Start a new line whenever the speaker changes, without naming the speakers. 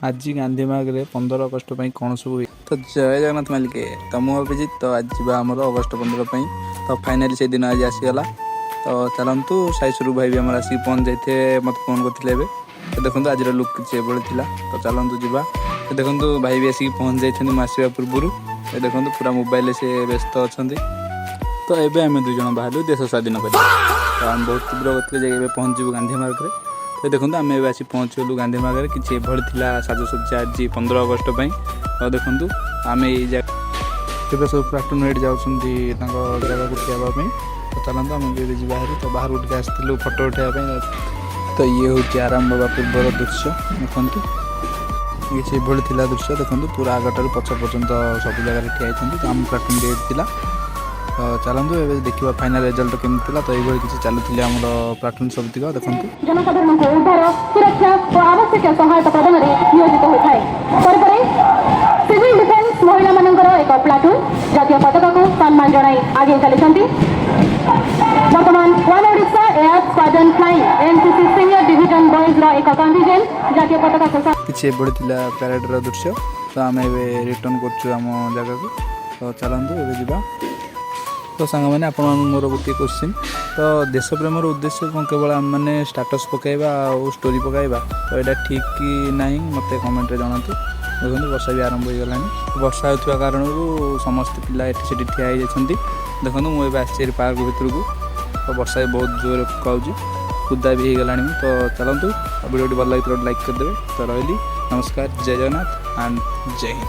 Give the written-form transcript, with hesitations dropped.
आज गांधी मार्ग में 15 अगस्ट कौन सब हुए तो जय जगन्नाथ मालिके तो मुझे अभिजित तो आज आमर अगस्ट 15 तो फाइनाली से दिन आज आसीगला तो चलतु साई सुरू भाई भी आम आसिक पहुँच जाते मत फोन करते तो देखो आज लुक किसी तो चलतु जा तो देखो भाई भी आसिक पहुँच जाते आसवा पूर्व देखो पूरा मोबाइल से व्यस्त अच्छा तो ये आम दुज बाहर देश स्वाधीन कर तो आम बहुत तीव्र गति जगह पहुँचू गांधी मार्ग में तो देखो आम ए आसी पहुँचलु गांधी मार्ग में किसी एभली साजसज्जा आज 15 अगस्ट तो देखो आम ये सब प्लाटून रेड जाऊँ जगह को ठियावाई तो चलते आम भी बाहर तो बाहर उठे आसलु फटो उठाई तो ये हूँ आरंभ होगा पूर्वर दृश्य देखु किसी एभली दृश्य देखो पूरा आगठार पछ पर्यंत सब जगह ठिया तो आम प्लाटून रेड थी तो चलतु ए देखा फाइनाल रिजल्ट केमती तो ये किसी चलुले आम प्लाटून सब दिख देखो
जनसाधारण को उद्धार सुरक्षा और आवश्यक सहायता प्रदान में नियोजित होता है सिविल डिफेन्स महिला मानकर एक प्लाटून जातीय पताका को सम्मान जनाई आगे चली वर्तमान one Odisha air squadron flying NCC senior division boys एक कंटिजेंट जातीय पताका को
किसी पैरेड दृश्य तो आम रिटर्न करम जगह को तो चलतु ए जा तो सांग मैंने आप मोर गोटे क्वेश्चन तो देश प्रेम उद्देश्य कौन केवल आम मैंने स्टाटस पकड़ा और स्टोरी पकड़ा तो यहाँ ठीक कि ना मत कमेंट में जनातु देखो वर्षा भी आरंभ हो गला वर्षा होता कारण समस्त पिला ये ठिया होती देखो मुझे आसी पार्क भितर को तो वर्षा भी बहुत जोर पकाऊँ कुदा भी हो गला तो चलतु वीडियो भल लगे लाइक करदे तो रही नमस्कार जय जगन्नाथ एंड जय हिंद।